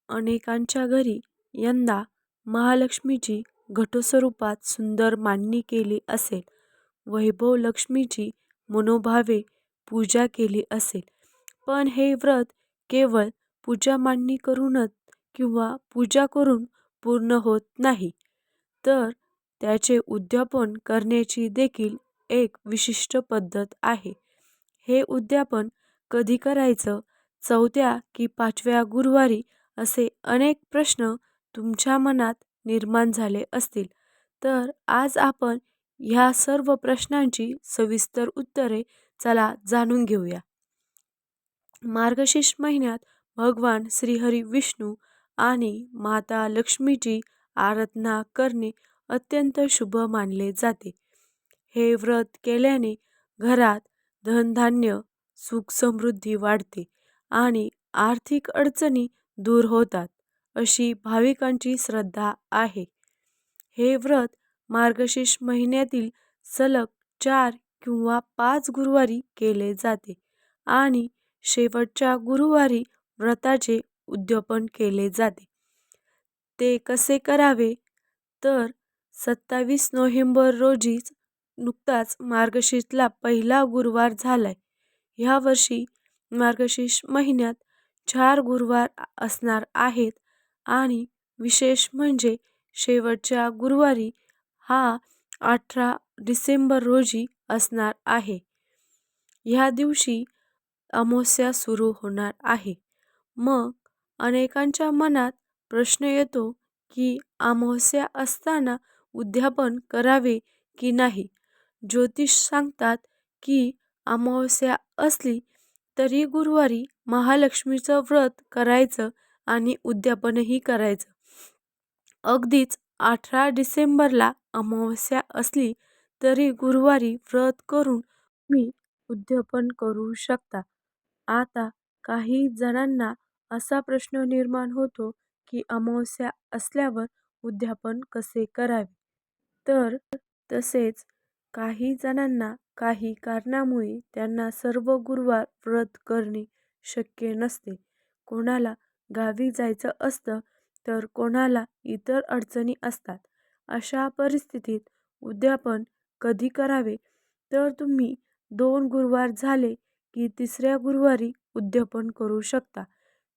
अनेकांच्या घरी यंदा महालक्ष्मीची घटस्वरूपात सुंदर मांडणी केली असेल. वैभव लक्ष्मीची मनोभावे पूजा केली असेल. पण हे व्रत केवळ पूजा मांडणी करूनच किंवा पूजा करून पूर्ण होत नाही, तर त्याचे उद्यापन करण्याची देखील एक विशिष्ट पद्धत आहे. हे उद्यापन कधी करायचं, चौथ्या की पाचव्या गुरुवारी, असे अनेक प्रश्न तुमच्या मनात निर्माण झाले असतील. तर आज आपण ह्या सर्व प्रश्नांची सविस्तर उत्तरे चला जाणून घेऊया. मार्गशीर्ष महिन्यात भगवान श्रीहरी विष्णू आणि माता लक्ष्मीची आराधना करणे अत्यंत शुभ मानले जाते. हे व्रत केल्याने घरात धनधान्य, सुख समृद्धी वाढते आणि आर्थिक अडचणी दूर होतात, अशी भाविकांची श्रद्धा आहे. हे व्रत मार्गशीर्ष महिन्यातील सलग 4 किंवा 5 गुरुवारी केले जाते आणि शेवटच्या गुरुवारी व्रताचे उद्यापन केले जाते. ते कसे करावे? तर 27 नोव्हेंबर रोजीच नुकताच मार्गशीर्षला पहिला गुरुवार झालाय. ह्या वर्षी मार्गशीर्ष महिन्यात 4 गुरुवार असणार आहेत आणि विशेष म्हणजे शेवटच्या गुरुवारी हा 18 डिसेंबर रोजी असणार आहे. ह्या दिवशी अमावास्या सुरू होणार आहे. मग अनेकांच्या मनात प्रश्न येतो की अमावास्या असताना उद्यापन करावे की नाही. ज्योतिष सांगतात की अमावास्या असली तरी गुरुवारी महालक्ष्मीचं व्रत करायचं आणि उद्यापनही करायचं. अगदीच 18 डिसेंबरला अमावास्या असली तरी गुरुवारी व्रत करून तुम्ही उद्यापन करू शकता. आता काही जणांना असा प्रश्न निर्माण होतो की अमावास्या असल्यावर उद्यापन कसे करावे. तर तसेच काही जणांना काही कारणामुळे त्यांना सर्व गुरुवार व्रत करणे शक्य नसते. कोणाला गावी जायचं असतं, तर कोणाला इतर अडचणी असतात. अशा परिस्थितीत उद्यापन कधी करावे? तर तुम्ही 2 गुरुवार झाले की तिसऱ्या गुरुवारी उद्यापन करू शकता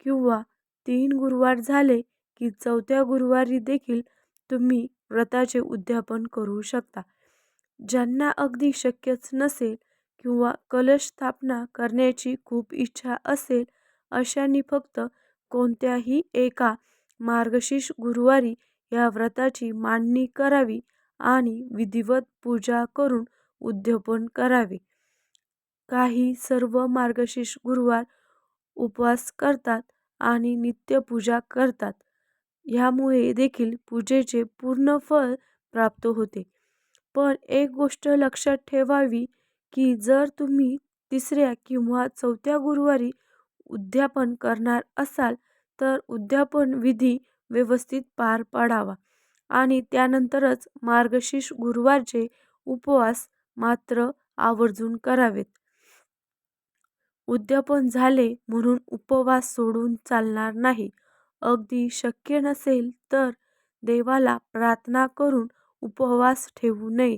किंवा 3 गुरुवार झाले की चौथ्या गुरुवारी देखील तुम्ही व्रताचे उद्यापन करू शकता. ज्यांना अगदी शक्यच नसेल किंवा कलश स्थापना करण्याची खूप इच्छा असेल, अशांनी फक्त कोणत्याही एका मार्गशीर्ष गुरुवारी या व्रताची मांडणी करावी आणि विधिवत पूजा करून उद्यापन करावे. काही सर्व मार्गशीर्ष गुरुवार उपवास करतात आणि नित्यपूजा करतात. ह्यामुळे देखील पूजेचे पूर्ण फळ प्राप्त होते. पण एक गोष्ट लक्षात ठेवावी की जर तुम्ही तिसऱ्या किंवा चौथ्या गुरुवारी उद्यापन करणार असाल, तर उद्यापन विधी व्यवस्थित पार पाडावा आणि त्यानंतरच मार्गशीर्ष गुरुवारचे उपवास मात्र आवर्जून करावेत. उद्यापन झाले म्हणून उपवास सोडून चालणार नाही. अगदी शक्य नसेल तर देवाला प्रार्थना करून उपवास ठेवू नये.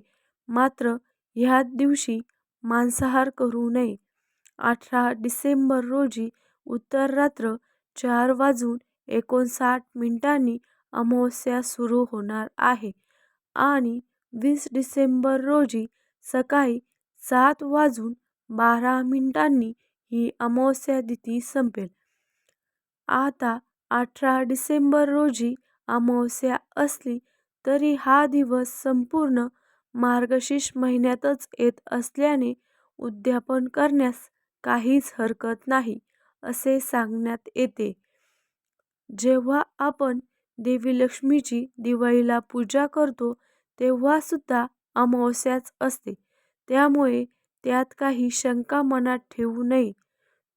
मात्र ह्या दिवशी मांसाहार करू नये. 18 डिसेंबर रोजी उत्तर रात्र 4:59 अमावास्या सुरू होणार आहे आणि 20 डिसेंबर रोजी सकाळी 7:12 ही अमावास्या तिथी संपेल. आता 18 डिसेंबर रोजी अमावास्या असली तरी हा दिवस संपूर्ण मार्गशीर्ष महिन्यातच येत असल्याने उद्यापन करण्यास काहीच हरकत नाही, असे सांगण्यात येते. जेव्हा आपण देवी लक्ष्मीची दिवाळीला पूजा करतो, तेव्हा सुद्धा अमावास्याच असते. त्यामुळे त्यात काही शंका मनात ठेवू नये.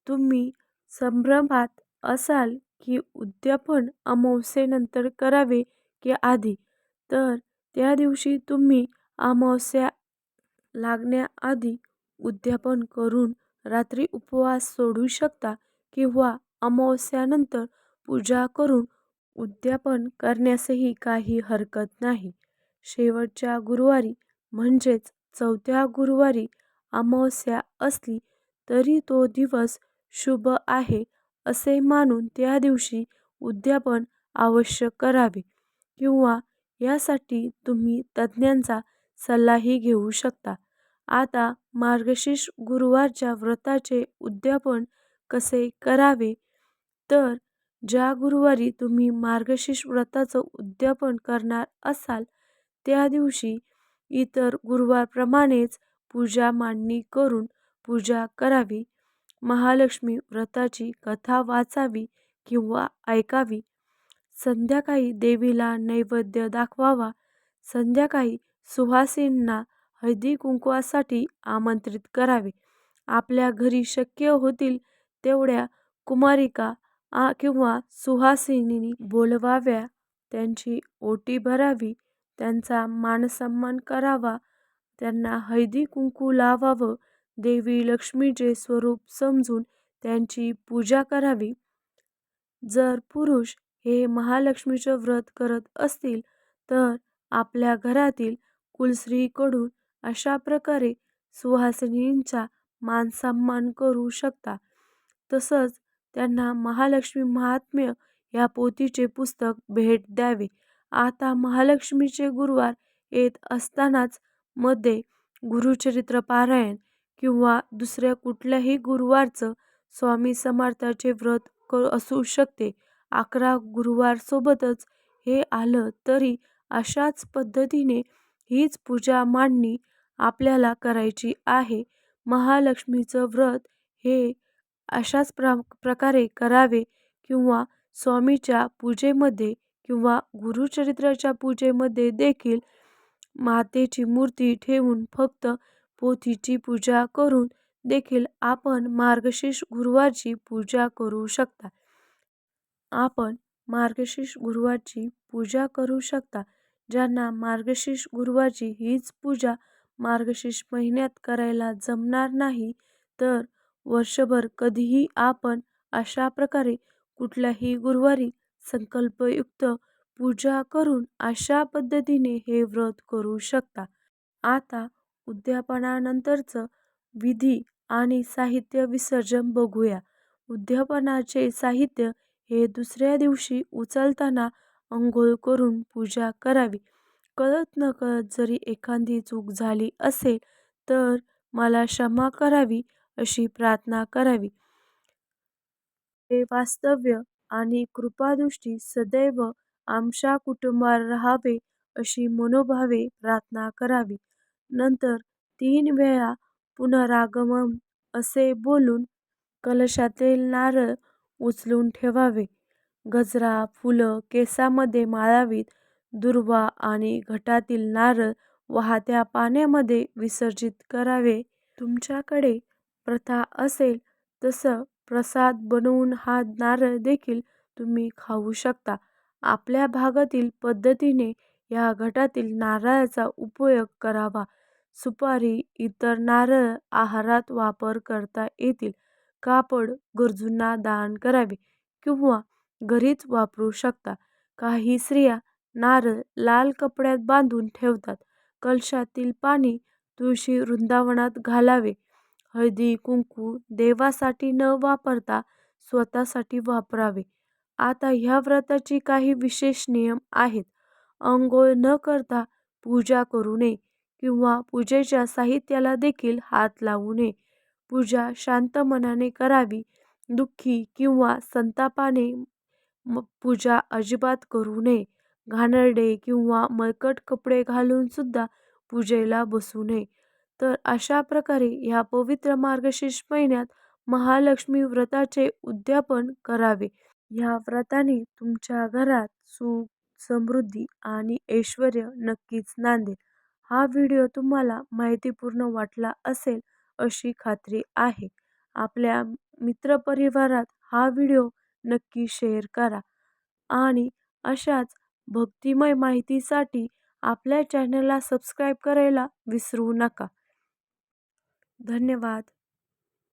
तुम्ही संभ्रमात असाल की उद्यापन अमावास्येनंतर करावे की आधी, तर त्या दिवशी तुम्ही अमावास्या लागण्याआधी उद्यापन करून रात्री उपवास सोडू शकता किंवा अमावास्यानंतर पूजा करून उद्यापन करण्यासही काही हरकत नाही. शेवटच्या गुरुवारी म्हणजेच 4थ्या गुरुवारी अमावस्या असली तरी तो दिवस शुभ आहे असे मानून त्या दिवशी उद्यापन अवश्य करावे किंवा यासाठी तुम्ही तज्ज्ञांचा सल्लाही घेऊ शकता. आता मार्गशीर्ष गुरुवारच्या व्रताचे उद्यापन कसे करावे तर ज्या गुरुवारी तुम्ही मार्गशीर्ष व्रताचं उद्यापन करणार असाल त्या दिवशी इतर गुरुवारप्रमाणेच पूजा मांडणी करून पूजा करावी. महालक्ष्मी व्रताची कथा वाचावी किंवा ऐकावी. संध्याकाळी देवीला नैवेद्य दाखवावा. संध्याकाळी सुहासिनींना हळदी-कुंकवासाठी आमंत्रित करावे. आपल्या घरी शक्य होतील तेवढ्या कुमारिका किंवा सुहासिनी बोलवाव्या. त्यांची ओटी भरावी. त्यांचा मानसन्मान करावा. त्यांना हळदी-कुंकू लावावं. देवी लक्ष्मीचे स्वरूप समजून त्यांची पूजा करावी. जर पुरुष हे महालक्ष्मीचं व्रत करत असतील तर आपल्या घरातील कुलस्त्रीकडून अशा प्रकारे सुहासिनींचा मानसन्मान करू शकता. तसंच त्यांना महालक्ष्मी महात्म्य या पोथीचे पुस्तक भेट द्यावे. आता महालक्ष्मीचे गुरुवार येत असतानाच मध्ये गुरुचरित्र पारायण किंवा दुसऱ्या कुठल्याही गुरुवारचं स्वामी समर्थांचे व्रत असू शकते. 11 गुरुवार सोबतच हे आलं तरी अशाच पद्धतीने हीच पूजा मांडणी आपल्याला करायची आहे. महालक्ष्मीचं व्रत हे अशाच प्रकारे करावे किंवा स्वामीच्या पूजेमध्ये किंवा गुरुचरित्राच्या पूजेमध्ये देखील मातेची मूर्ती ठेवून फक्त पोथीची पूजा करून देखील आपण मार्गशीर्ष गुरुवारची पूजा करू शकता. आपण मार्गशीर्ष गुरुवारची पूजा करू शकता. ज्यांना मार्गशीर्ष गुरुवारची हीच पूजा मार्गशीर्ष महिन्यात करायला जमणार नाही तर वर्षभर कधीही आपण अशा प्रकारे कुठल्याही गुरुवारी संकल्पयुक्त पूजा करून अशा पद्धतीने हे व्रत करू शकता. आता उद्यापनानंतरचं विधी आणि साहित्य विसर्जन बघूया. उद्यापनाचे साहित्य हे दुसऱ्या दिवशी उचलताना अंघोळ करून पूजा करावी. कळत-नकळत जरी एखादी चूक झाली असेल तर मला क्षमा करावी अशी प्रार्थना करावी. हे वास्तव्य आणि कृपादृष्टी सदैव आमच्या कुटुंबावर राहावे अशी मनोभावे प्रार्थना करावी. नंतर 3 वेळा पुनरागमन असे बोलून कलशातील नारळ उचलून ठेवावे. गजरा, फुलं केसामध्ये माळावीत. दुर्वा आणि घटातील नारळ वाहत्या पाण्यामध्ये विसर्जित करावे. तुमच्याकडे प्रथा असेल तसं प्रसाद बनवून हा नारळ देखील तुम्ही खाऊ शकता. आपल्या भागातील पद्धतीने या घटातील नारळाचा उपयोग करावा. सुपारी, इतर नारळ आहारात वापर करता येतील. कापड गरजूंना दान करावे किंवा घरीच वापरू शकता. काही स्त्रिया नारळ लाल कपड्यात बांधून ठेवतात. कलशातील पाणी तुळशी वृंदावनात घालावे. हळदी कुंकू देवासाठी न वापरता स्वतःसाठी वापरावे. आता ह्या व्रताची काही विशेष नियम आहेत. अंघोळ न करता पूजा करू नये किंवा पूजेच्या साहित्याला देखील हात लावू नये. पूजा शांत मनाने करावी. दुःखी किंवा संतापाने पूजा अजिबात करू नये. घाणेरडे किंवा मळकट कपडे घालून सुद्धा पूजेला बसू नये. तर अशा प्रकारे ह्या पवित्र मार्गशीर्ष महिन्यात महालक्ष्मी व्रताचे उद्यापन करावे. ह्या व्रताने तुमच्या घरात सुख, समृद्धी आणि ऐश्वर्य नक्कीच नांदेल. हा व्हिडिओ तुम्हाला माहितीपूर्ण वाटला असेल अशी खात्री आहे. आपल्या मित्रपरिवारात हा व्हिडिओ नक्की शेअर करा आणि अशाच भक्तिमय माहितीसाठी आपल्या चॅनलला सबस्क्राईब करायला विसरू नका. धन्यवाद.